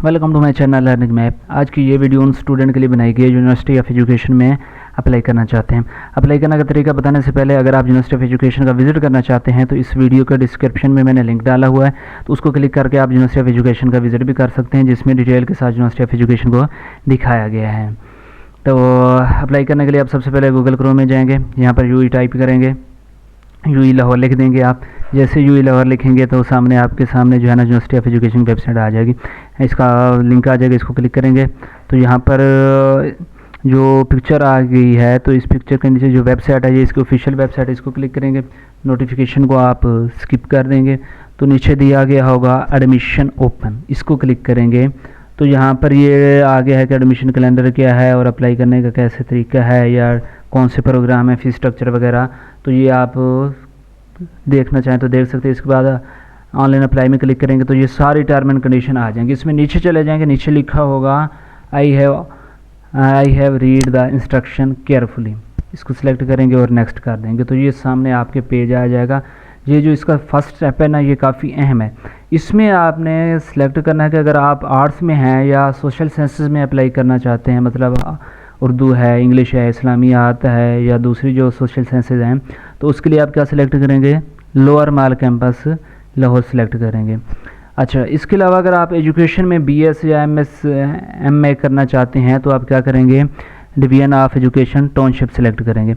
Welcome to my channel learning map. आज की ये वीडियो उन स्टूडेंट के लिए बनाई गई है जो यूनिवर्सिटी ऑफ एजुकेशन में अप्लाई करना चाहते हैं। अप्लाई करने का तरीका बताने से पहले अगर आप यूनिवर्सिटी ऑफ एजुकेशन का विजिट करना चाहते हैं तो इस वीडियो के डिस्क्रिप्शन में मैंने लिंक डाला हुआ है, तो उसको क्लिक करके आप यूनिवर्सिटी ऑफ एजुकेशन का विजिट भी कर सकते हैं, जिसमें डिटेल के साथ यूनिवर्सिटी ऑफ एजुकेशन को दिखाया गया है। तो अप्लाई करने के लिए आप सबसे पहले गूगल क्रोम में जाएंगे, यहाँ पर यूई टाइप करेंगे, यूई लाहौर लिख देंगे। आप जैसे यूई लाहौर लिखेंगे तो सामने आपके सामने जो है ना यूनिवर्सिटी ऑफ एजुकेशन वेबसाइट आ जाएगी, इसका लिंक आ जाएगा। इसको क्लिक करेंगे तो यहाँ पर जो पिक्चर आ गई है, तो इस पिक्चर के नीचे जो वेबसाइट है ये इसकी ऑफिशियल वेबसाइट है, इसको क्लिक करेंगे। नोटिफिकेशन को आप स्किप कर देंगे तो नीचे दिया गया होगा एडमिशन ओपन, इसको क्लिक करेंगे तो यहाँ पर ये आ गया है कि एडमिशन कैलेंडर क्या है और अप्लाई करने का कैसे तरीका है या कौन से प्रोग्राम है, फीस स्ट्रक्चर वगैरह, तो ये आप देखना चाहें तो देख सकते हैं। इसके बाद ऑनलाइन अप्लाई में क्लिक करेंगे तो ये सारी टर्म एंड कंडीशन आ जाएंगे। इसमें नीचे चले जाएंगे, नीचे लिखा होगा I have read the instruction carefully, इसको सिलेक्ट करेंगे और नेक्स्ट कर देंगे तो ये सामने आपके पेज आ जाएगा। ये जो इसका फर्स्ट स्टेप है ना, ये काफ़ी अहम है। इसमें आपने सेलेक्ट करना है कि अगर आप आर्ट्स में हैं या सोशल साइंसेज में अप्लाई करना चाहते हैं, मतलब उर्दू है, इंग्लिश है, इस्लामियात है या दूसरी जो सोशल साइंसेज हैं, तो उसके लिए आप क्या सिलेक्ट करेंगे, लोअर माल कैंपस लाहौर सेलेक्ट करेंगे। अच्छा, इसके अलावा अगर आप एजुकेशन में बीएस या एमए करना चाहते हैं तो आप क्या करेंगे, division of education township select करेंगे।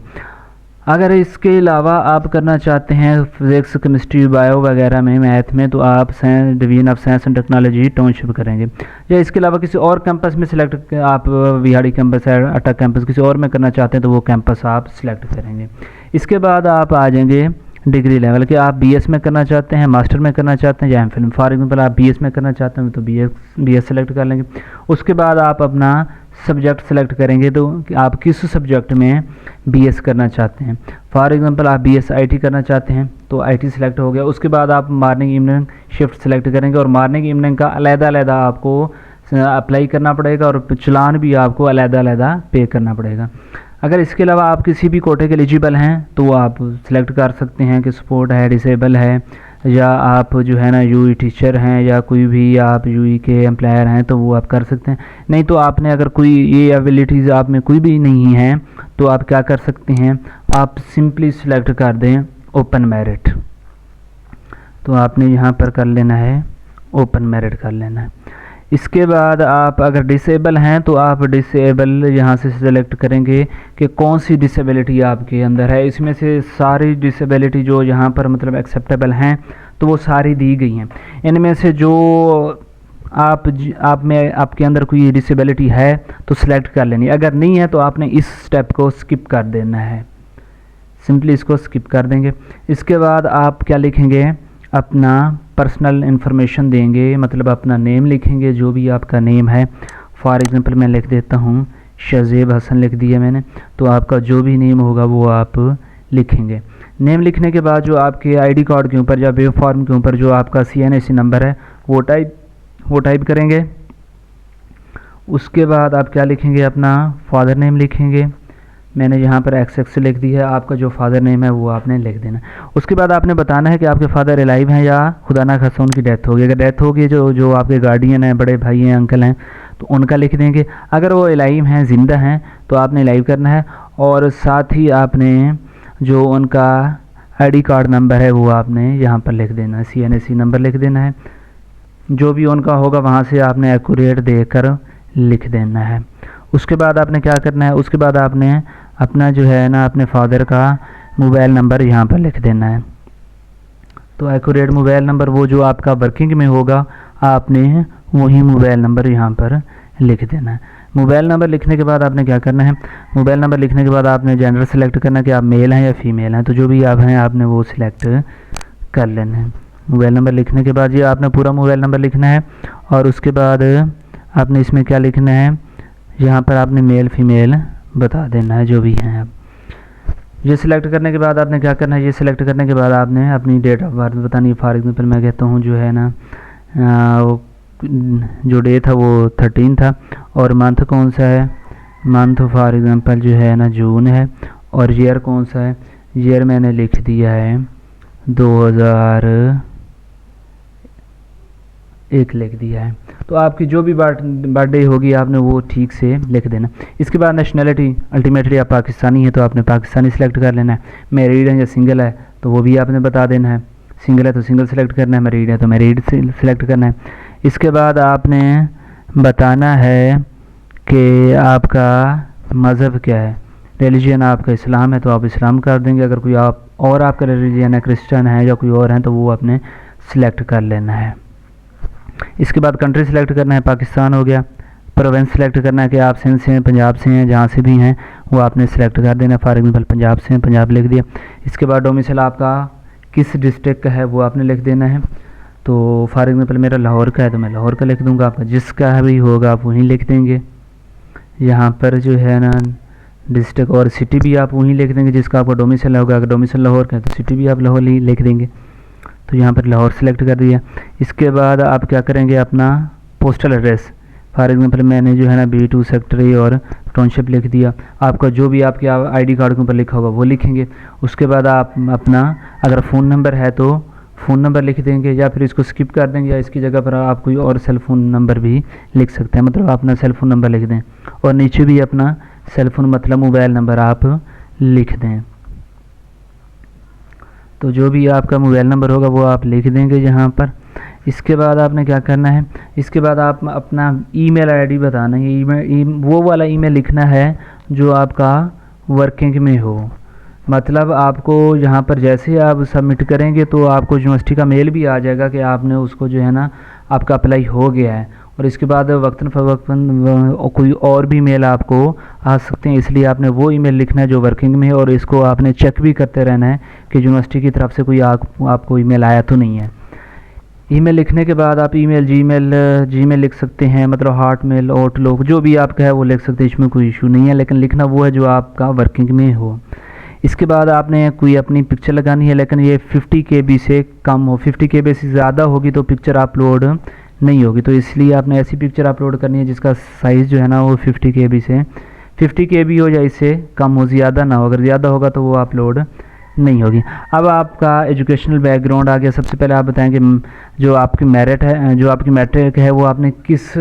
अगर इसके अलावा आप करना चाहते हैं फिजिक्स, केमिस्ट्री, बायो वगैरह में, मैथ में, तो आप division of science and technology township करेंगे। या इसके अलावा किसी और कैंपस में सिलेक्ट, आप विहाड़ी कैंपस है, अटक कैंपस किसी और में करना चाहते हैं तो वो कैंपस आप सिलेक्ट करेंगे। इसके बाद आप आ जाएंगे डिग्री लेवल के, आप बीएस में करना चाहते हैं, मास्टर में करना चाहते हैं या एमफिल। फॉर एग्जाम्पल आप बीएस में करना चाहते हैं तो बीएस सेलेक्ट कर लेंगे। उसके बाद आप अपना सब्जेक्ट सेलेक्ट करेंगे तो आप किस सब्जेक्ट में बीएस करना चाहते हैं। फॉर एग्जांपल आप बीएस आईटी करना चाहते हैं तो आईटी सेलेक्ट हो गया। उसके बाद आप मॉर्निंग इवनिंग शिफ्ट सेलेक्ट करेंगे और मॉर्निंग इवनिंग का अलग-अलग आपको अप्लाई करना पड़ेगा और चलान भी आपको अलग-अलग पे करना पड़ेगा। अगर इसके अलावा आप किसी भी कोटे के एलिजिबल हैं तो आप सिलेक्ट कर सकते हैं कि सपोर्ट है, डिसेबल है, या आप जो है ना यूई टीचर हैं या कोई भी आप यूई के एम्प्लॉयर हैं तो वो आप कर सकते हैं। नहीं तो आपने अगर कोई ये एबिलिटीज़ आप में कोई भी नहीं है तो आप क्या कर सकते हैं, आप सिंपली सिलेक्ट कर दें ओपन मेरिट। तो आपने यहाँ पर कर लेना है, ओपन मेरिट कर लेना है। इसके बाद आप अगर डिसेबल हैं तो आप डिसेबल यहाँ से सिलेक्ट करेंगे कि कौन सी डिसेबिलिटी आपके अंदर है। इसमें से सारी डिसेबिलिटी जो यहाँ पर मतलब एक्सेप्टेबल हैं तो वो सारी दी गई हैं। इनमें से जो आप में आपके अंदर कोई डिसेबिलिटी है तो सिलेक्ट कर लेनी, अगर नहीं है तो आपने इस स्टेप को स्किप कर देना है, सिंपली इसको स्किप कर देंगे। इसके बाद आप क्या लिखेंगे, अपना पर्सनल इन्फॉर्मेशन देंगे, मतलब अपना नेम लिखेंगे जो भी आपका नेम है। फॉर एग्जांपल मैं लिख देता हूँ शहजेब हसन लिख दिया मैंने, तो आपका जो भी नेम होगा वो आप लिखेंगे। नेम लिखने के बाद जो आपके आईडी कार्ड के ऊपर या वेब फॉर्म के ऊपर जो आपका CNAC नंबर है वो टाइप करेंगे। उसके बाद आप क्या लिखेंगे, अपना फादर नेम लिखेंगे। मैंने यहाँ पर XX लिख दिया है, आपका जो फादर नेम है वो आपने लिख देना। उसके बाद आपने बताना है कि आपके फादर अलाइव हैं या खुदा ना खास्ता उनकी डेथ होगी। अगर डेथ होगी जो आपके गार्डियन हैं, बड़े भाई हैं, अंकल हैं, तो उनका लिख देंगे। अगर वो अलाइव हैं, ज़िंदा हैं, तो आपने अलाइव करना है और साथ ही आपने जो उनका ID कार्ड नंबर है वो आपने यहाँ पर लिख देना है, CNAC नंबर लिख देना है। जो भी उनका होगा वहाँ से आपने एक्यूरेट देकर लिख देना है। उसके बाद आपने क्या करना है, उसके बाद आपने अपना जो है ना अपने फादर का मोबाइल नंबर यहाँ पर लिख देना है। तो एक्यूरेट मोबाइल नंबर वो जो आपका वर्किंग में होगा आपने वही मोबाइल नंबर यहाँ पर लिख देना है। मोबाइल नंबर लिखने के बाद आपने क्या करना है, मोबाइल नंबर लिखने के बाद आपने जेंडर सेलेक्ट करना है कि आप मेल हैं या फीमेल हैं, तो जो भी आप हैं आपने वो सिलेक्ट कर लेना है। मोबाइल नंबर लिखने के बाद ये आपने पूरा मोबाइल नंबर लिखना है और उसके बाद आपने इसमें क्या लिखना है, यहाँ पर आपने मेल फीमेल बता देना है जो भी हैं आप। ये सिलेक्ट करने के बाद आपने क्या करना है, ये सिलेक्ट करने के बाद आपने अपनी डेट ऑफ बर्थ बतानी है। फॉर एग्जांपल मैं कहता हूँ जो है ना जो डे था वो 13 था और मंथ कौन सा है, मंथ फॉर एग्जांपल जो है ना जून है और ईयर कौन सा है, ईयर मैंने लिख दिया है 2001 लिख दिया है। तो आपकी जो भी बर्थडे होगी आपने वो ठीक से लिख देना। इसके बाद नेशनैलिटी, अल्टीमेटली आप पाकिस्तानी है तो आपने पाकिस्तानी सिलेक्ट कर लेना है। मैरिड है या सिंगल है तो वो भी आपने बता देना है। सिंगल है तो सिंगल सेलेक्ट करना है, मैरिड है तो मैरिड सेलेक्ट करना है। इसके बाद आपने बताना है कि आपका मज़हब क्या है। रिलीजन आपका इस्लाम है तो आप इस्लाम कर देंगे। अगर कोई आपका रिलीजन है, क्रिश्चियन है या कोई और है तो वो आपने सिलेक्ट कर लेना है। इसके बाद कंट्री सिलेक्ट करना है, पाकिस्तान हो गया। प्रोविंस सिलेक्ट करना है कि आप सिंध से हैं, पंजाब से हैं, जहाँ से भी हैं वो आपने सिलेक्ट कर देना है। फॉर एग्जाम्पल पंजाब से हैं, पंजाब लिख दिया। इसके बाद डोमिसाइल आपका किस डिस्ट्रिक्ट का है वो आपने लिख देना है। तो फॉर एग्जाम्पल मेरा लाहौर का है तो मैं लाहौर का लिख दूँगा। आपका जिसका भी होगा आप वहीं लिख देंगे। यहाँ पर जो है ना डिस्ट्रिक्ट और सिटी भी आप वहीं लिख देंगे जिसका आपका डोमिसाइल होगा। अगर डोमिसाइल लाहौर का है तो सिटी भी आप लाहौर ही लिख देंगे। तो यहाँ पर लाहौर सेलेक्ट कर दिया। इसके बाद आप क्या करेंगे, अपना पोस्टल एड्रेस। फॉर एग्जांपल मैंने जो है ना B2 सेक्टर और टाउनशिप लिख दिया। आपका जो भी आपके आईडी कार्ड के ऊपर लिखा होगा वो लिखेंगे। उसके बाद आप अपना अगर फ़ोन नंबर है तो फ़ोन नंबर लिख देंगे या फिर इसको स्किप कर देंगे, या इसकी जगह पर आप कोई और सेल फ़ोन नंबर भी लिख सकते हैं। मतलब अपना सेल फ़ोन नंबर लिख दें और नीचे भी अपना सेल फ़ोन मतलब मोबाइल नंबर आप लिख दें। तो जो भी आपका मोबाइल नंबर होगा वो आप लिख देंगे यहाँ पर। इसके बाद आपने क्या करना है, इसके बाद आप अपना ईमेल आईडी बताना है। वो वाला ईमेल लिखना है जो आपका वर्किंग में हो। मतलब आपको यहाँ पर जैसे आप सबमिट करेंगे तो आपको यूनिवर्सिटी का मेल भी आ जाएगा कि आपने उसको जो है ना आपका अप्लाई हो गया है। और इसके बाद वक्तन फ़वक्तन कोई और भी मेल आपको आ सकते हैं, इसलिए आपने वो ईमेल लिखना है जो वर्किंग में है। और इसको आपने चेक भी करते रहना है कि यूनिवर्सिटी की तरफ से कोई आपको ईमेल आया तो नहीं है। ईमेल लिखने के बाद आप जीमेल लिख सकते हैं, मतलब हॉटमेल, आउटलुक जो भी आपका है वो लिख सकते हैं, इसमें कोई इशू नहीं है। लेकिन लिखना वो है जो आपका वर्किंग में हो। इसके बाद आपने कोई अपनी पिक्चर लगानी है, लेकिन ये 50 KB से कम हो। 50 KB से ज़्यादा होगी तो पिक्चर अपलोड नहीं होगी। तो इसलिए आपने ऐसी पिक्चर अपलोड करनी है जिसका साइज़ जो है ना वो 50 KB हो या इससे कम हो, ज़्यादा ना हो। अगर ज़्यादा होगा तो वो अपलोड नहीं होगी। अब आपका एजुकेशनल बैकग्राउंड आ गया। सबसे पहले आप बताएंगे जो आपकी मैट्रिक है वो आपने किस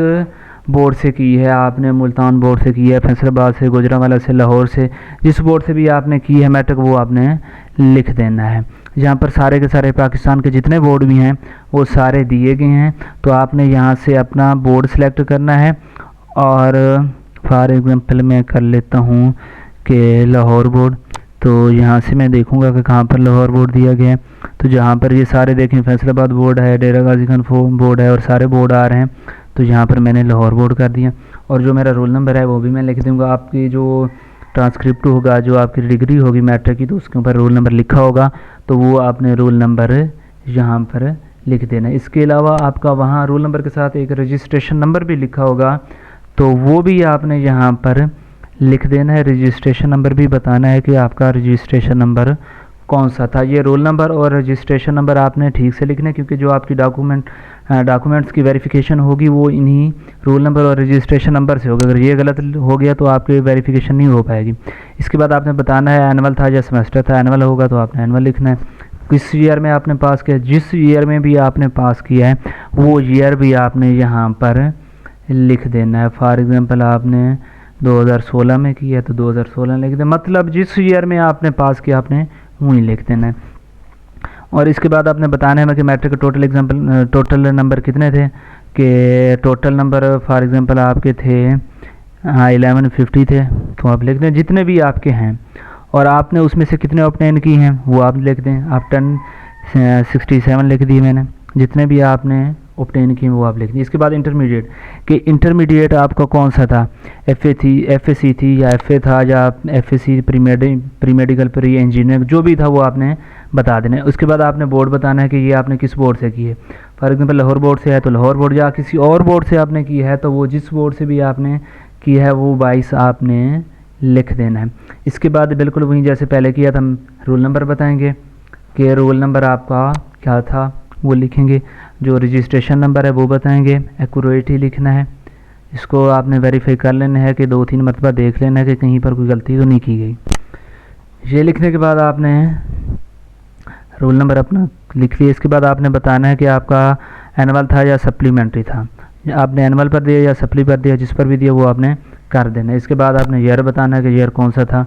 बोर्ड से की है। आपने मुल्तान बोर्ड से की है, फैसलाबाद से, गुजरांवाला से, लाहौर से, जिस बोर्ड से भी आपने की है मैट्रिक वो आपने लिख देना है। यहाँ पर सारे के सारे पाकिस्तान के जितने बोर्ड भी हैं वो सारे दिए गए हैं। तो आपने यहाँ से अपना बोर्ड सेलेक्ट करना है। और फॉर एग्जांपल मैं कर लेता हूँ कि लाहौर बोर्ड। तो यहाँ से मैं देखूँगा कि कहाँ पर लाहौर बोर्ड दिया गया है। तो जहाँ पर ये सारे देखें फैसलाबाद बोर्ड है, डेरा गाजी खान बोर्ड है और सारे बोर्ड आ रहे हैं। तो यहाँ पर मैंने लाहौर बोर्ड कर दिया। और जो मेरा रोल नंबर है वो भी मैं लिख दूँगा। आपकी जो ट्रांसक्रिप्ट होगा, जो आपकी डिग्री होगी मैट्रिक की, तो उसके ऊपर रोल नंबर लिखा होगा तो वो आपने रोल नंबर यहाँ पर लिख देना। इसके अलावा आपका वहाँ रोल नंबर के साथ एक रजिस्ट्रेशन नंबर भी लिखा होगा तो वो भी आपने यहाँ पर लिख देना है। रजिस्ट्रेशन नंबर भी बताना है कि आपका रजिस्ट्रेशन नंबर कौन सा था। ये रोल नंबर और रजिस्ट्रेशन नंबर आपने ठीक से लिखना है, क्योंकि जो आपकी डॉक्यूमेंट्स की वेरिफिकेशन होगी वो इन्हीं रोल नंबर और रजिस्ट्रेशन नंबर से होगा। अगर ये गलत हो गया तो आपकी वेरिफिकेशन नहीं हो पाएगी। इसके बाद आपने बताना है एनुअल था या सेमेस्टर था। एनुअल होगा तो आपने एनुअल लिखना है। किस ईयर में आपने पास किया, जिस ईयर में भी आपने पास किया है वो ईयर भी आपने यहाँ पर लिख देना है। फॉर एग्ज़ाम्पल आपने 2016 में किया है तो 2016 लिख दें। मतलब जिस ईयर में आपने पास किया आपने वहीं लिख देना है। और इसके बाद आपने बताना है कि मैट्रिक के टोटल नंबर कितने थे। कि टोटल नंबर फॉर एग्ज़ाम्पल आपके थे 1150 थे तो आप लिख दें जितने भी आपके हैं। और आपने उसमें से कितने ऑब्टेन की हैं वो आप लिख दें। आप 1067 लिख दी मैंने। जितने भी आपने ऑब्टेन की वो आप लिख दी। इसके बाद इंटरमीडिएट, कि इंटरमीडिएट आपका कौन सा था, एफएसी थी या एफए था या FAC pre medical pre engineering, जो भी था वो आपने बता देना है। उसके बाद आपने बोर्ड बताना है कि ये आपने किस बोर्ड से की है। फॉर एग्जांपल लाहौर बोर्ड से है तो लाहौर बोर्ड, या किसी और बोर्ड से आपने की है तो वो जिस बोर्ड से भी आपने की है वो 22 आपने लिख देना है। इसके बाद बिल्कुल वहीं जैसे पहले किया था रोल नंबर बताएंगे कि रोल नंबर आपका क्या था वो लिखेंगे। जो रजिस्ट्रेशन नंबर है वो बताएंगे, एक्यूरेट ही लिखना है। इसको आपने वेरीफाई कर लेना है कि 2-3 मरतबा देख लेना है कि कहीं पर कोई गलती तो नहीं की गई। ये लिखने के बाद आपने रोल नंबर अपना लिख लिया। इसके बाद आपने बताना है कि आपका एनुअल था या सप्लीमेंट्री था। आपने एनुअल पर दिया या सप्ली पर दिया, जिस पर भी दिया वो आपने कर देना है। इसके बाद आपने ईयर बताना है कि ईयर कौन सा था,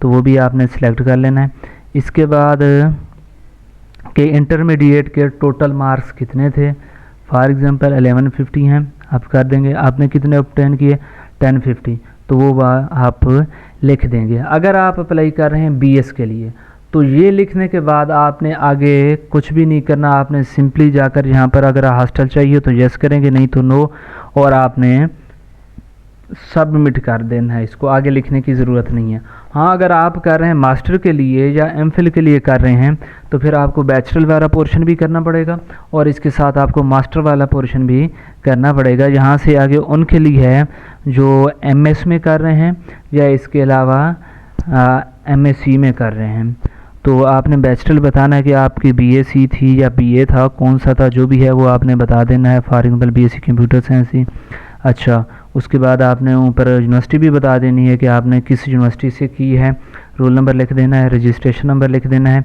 तो वो भी आपने सिलेक्ट कर लेना है। इसके बाद कि इंटरमीडिएट के टोटल मार्क्स कितने थे, फॉर एग्जांपल 1150 हैं, आप कर देंगे। आपने कितने ऑब्टेन किए, 1050, तो वो आप लिख देंगे। अगर आप अप्लाई कर रहे हैं बीएस के लिए, तो ये लिखने के बाद आपने आगे कुछ भी नहीं करना, आपने सिंपली जाकर यहाँ पर अगर हॉस्टल चाहिए तो यस करेंगे, नहीं तो नो, और आपने सबमिट कर देना है। इसको आगे लिखने की ज़रूरत नहीं है। हाँ, अगर आप कर रहे हैं मास्टर के लिए या एमफिल के लिए कर रहे हैं, तो फिर आपको बैचलर वाला पोर्शन भी करना पड़ेगा और इसके साथ आपको मास्टर वाला पोर्शन भी करना पड़ेगा। यहाँ से आगे उनके लिए है जो एमएस में कर रहे हैं या इसके अलावा एमएससी में कर रहे हैं। तो आपने बैचलर बताना है कि आपकी बीएससी थी या बीए था, कौन सा था, जो भी है वो आपने बता देना है। For example BSc computer science ही। अच्छा, उसके बाद आपने ऊपर यूनिवर्सिटी भी बता देनी है कि आपने किस यूनिवर्सिटी से की है, रोल नंबर लिख देना है, रजिस्ट्रेशन नंबर लिख देना है।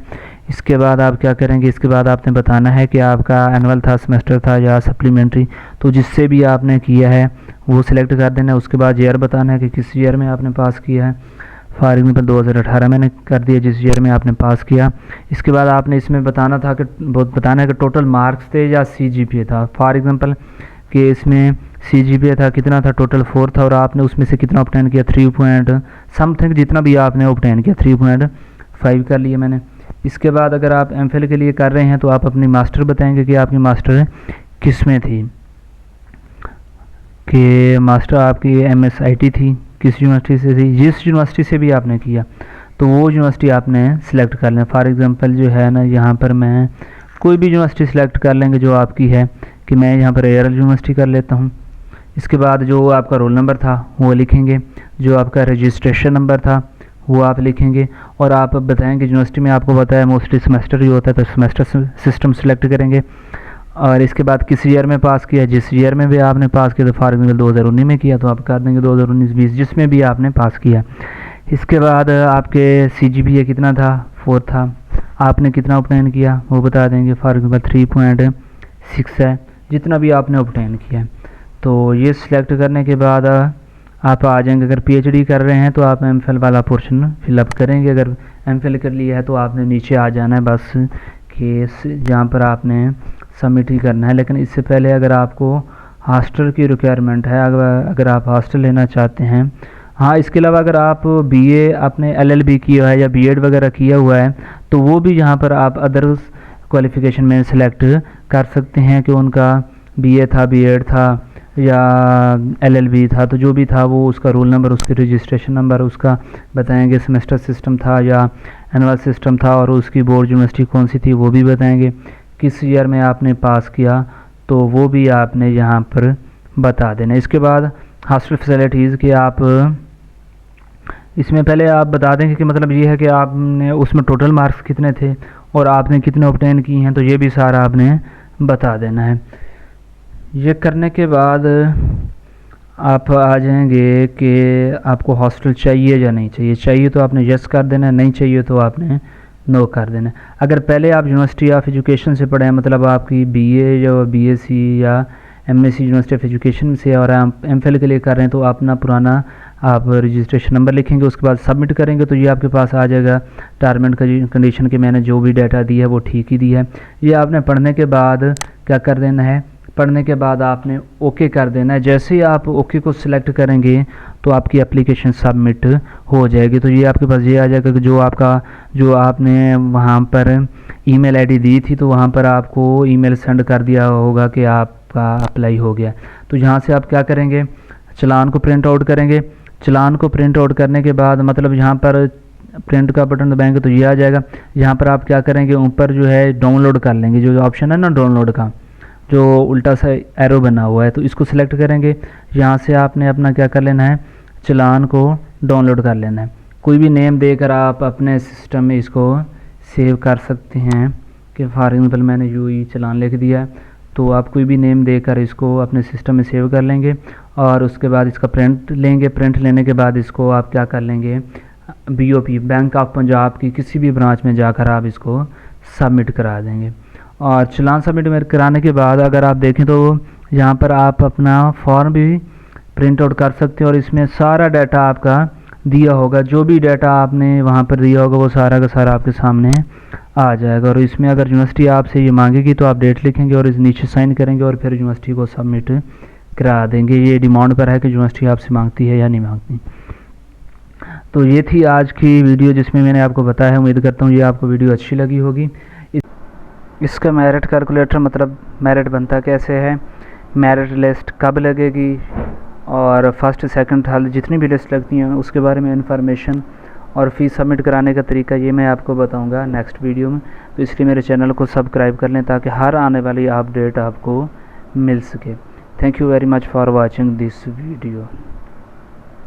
इसके बाद आप क्या करेंगे, इसके बाद आपने बताना है कि आपका एनुअल था, सेमेस्टर था या सप्लीमेंट्री, तो जिससे भी आपने किया है वो सिलेक्ट कर देना है। उसके बाद ईयर बताना है कि किस ईयर में आपने पास किया है। फॉर एग्जाम्पल 2018 मैंने कर दिया, जिस ईयर में आपने पास किया। इसके बाद आपने इसमें बताना था कि बताना है कि टोटल मार्क्स थे या सीजीपीए था। फॉर एग्जाम्पल कि इसमें सीजीपीए था कितना था, टोटल 4 था, और आपने उसमें से कितना ऑब्टेन किया, 3 पॉइंट समथिंग, जितना भी आपने ऑब्टेन किया 3.5 कर लिया मैंने। इसके बाद अगर आप एमफिल के लिए कर रहे हैं तो आप अपनी मास्टर बताएंगे कि आपकी मास्टर किस में थी, कि मास्टर आपकी एमएसआईटी थी, किस यूनिवर्सिटी से थी। जिस यूनिवर्सिटी से भी आपने किया तो वो यूनिवर्सिटी आपने सिलेक्ट कर लें। फॉर एग्जांपल जो है ना, यहाँ पर मैं कोई भी यूनिवर्सिटी सिलेक्ट कर लेंगे जो आपकी है, कि मैं यहाँ पर एयरल यूनिवर्सिटी कर लेता हूँ। इसके बाद जो आपका रोल नंबर था वो लिखेंगे, जो आपका रजिस्ट्रेशन नंबर था वो आप लिखेंगे, और आप बताएंगे यूनिवर्सिटी में आपको पता है मोस्टली सेमेस्टर ही होता है, तो सेमेस्टर सिस्टम सेलेक्ट करेंगे। और इसके बाद किस ईयर में पास किया, जिस ईयर में भी आपने पास किया, तो फॉर एग्जाम्पल 2019 में किया तो आप कर देंगे 2019-20, जिसमें भी आपने पास किया। इसके बाद आपके सीजीपीए कितना था, 4 था, आपने कितना ऑब्टेन किया वो बता देंगे। फॉर एग्जाम्पल 3.6 है, जितना भी आपने ऑब्टेन किया। तो ये सिलेक्ट करने के बाद आप आ जाएंगे। अगर पीएचडी कर रहे हैं तो आप एमफिल वाला पोर्शन फिलअप करेंगे। अगर एमफिल कर लिया है तो आपने नीचे आ जाना है बस, केस जहाँ पर आपने सबमिट ही करना है। लेकिन इससे पहले अगर आपको हॉस्टल की रिक्वायरमेंट है, अगर आप हॉस्टल लेना चाहते हैं, हाँ, इसके अलावा अगर आप बीए आपने एलएलबी किया है या बीएड वगैरह किया हुआ है, तो वो भी यहाँ पर आप अदर्स क्वालिफ़िकेशन में सेलेक्ट कर सकते हैं कि उनका बीए था, बीएड था या एलएलबी था, तो जो भी था वो उसका रोल नंबर, उसके रजिस्ट्रेशन नंबर उसका बताएंगे, सेमेस्टर सिस्टम था या एनुअल सिस्टम था, और उसकी बोर्ड यूनिवर्सिटी कौन सी थी वो भी बताएंगे, किस ईयर में आपने पास किया तो वो भी आपने यहाँ पर बता देना। इसके बाद हॉस्टल फैसिलिटीज़ कि आप इसमें पहले आप बता देंगे कि मतलब ये है कि आपने उसमें टोटल मार्क्स कितने थे और आपने कितने ऑब्टेन किए हैं, तो ये भी सारा आपने बता देना है। ये करने के बाद आप आ जाएंगे कि आपको हॉस्टल चाहिए या नहीं चाहिए। चाहिए तो आपने यस कर देना है, नहीं चाहिए तो आपने नो कर देना है। अगर पहले आप यूनिवर्सिटी ऑफ एजुकेशन से पढ़े हैं, मतलब आपकी बीए या बीएससी या एमएससी यूनिवर्सिटी ऑफ एजुकेशन से, और आप एमफिल के लिए कर रहे हैं, तो अपना पुराना आप रजिस्ट्रेशन नंबर लिखेंगे, उसके बाद सबमिट करेंगे तो ये आपके पास आ जाएगा टर्म एंड कंडीशन के मैंने जो भी डाटा दी है वो ठीक ही दी है। ये आपने पढ़ने के बाद क्या कर देना है, पढ़ने के बाद आपने ओके कर देना है। जैसे ही आप ओके को सिलेक्ट करेंगे तो आपकी एप्लीकेशन सबमिट हो जाएगी। तो ये आपके पास ये आ जाएगा कि जो आपने वहाँ पर ईमेल आईडी दी थी तो वहाँ पर आपको ईमेल सेंड कर दिया होगा कि आपका अप्लाई हो गया। तो यहाँ से आप क्या करेंगे, चालान को प्रिंट आउट करेंगे। चालान को प्रिंट आउट करने के बाद मतलब यहाँ पर प्रिंट का बटन दबाएंगे तो ये आ जाएगा। यहाँ पर आप क्या करेंगे, ऊपर जो है डाउनलोड कर लेंगे, जो ऑप्शन है ना डाउनलोड का, जो उल्टा सा एरो बना हुआ है, तो इसको सिलेक्ट करेंगे। यहाँ से आपने अपना क्या कर लेना है, चालान को डाउनलोड कर लेना है। कोई भी नेम देकर आप अपने सिस्टम में इसको सेव कर सकते हैं कि फॉर एग्जाम्पल मैंने यूई चालान लिख दिया, तो आप कोई भी नेम देकर इसको अपने सिस्टम में सेव कर लेंगे और उसके बाद इसका प्रिंट लेंगे। प्रिंट लेने के बाद इसको आप क्या कर लेंगे, बीओपी बैंक ऑफ पंजाब की किसी भी ब्रांच में जाकर आप इसको सबमिट करा देंगे। और चालान सबमिट कराने के बाद अगर आप देखें तो यहाँ पर आप अपना फॉर्म भी प्रिंट आउट कर सकते हैं और इसमें सारा डाटा आपका दिया होगा, जो भी डाटा आपने वहाँ पर दिया होगा वो सारा का सारा आपके सामने आ जाएगा। और इसमें अगर यूनिवर्सिटी आपसे ये मांगेगी तो आप डेट लिखेंगे और इस नीचे साइन करेंगे और फिर यूनिवर्सिटी को सबमिट करा देंगे। ये डिमांड पर है कि यूनिवर्सिटी आपसे मांगती है या नहीं मांगती। तो ये थी आज की वीडियो जिसमें मैंने आपको बताया। उम्मीद करता हूँ ये आपको वीडियो अच्छी लगी होगी। इसका मेरिट कैलकुलेटर मतलब मेरिट बनता कैसे है, मेरिट लिस्ट कब लगेगी और फर्स्ट सेकंड थर्ड जितनी भी लिस्ट लगती हैं उसके बारे में इन्फॉर्मेशन और फ़ीस सबमिट कराने का तरीका ये मैं आपको बताऊंगा नेक्स्ट वीडियो में। तो इसलिए मेरे चैनल को सब्सक्राइब कर लें ताकि हर आने वाली अपडेट आपको मिल सके। Thank you very much for watching this video.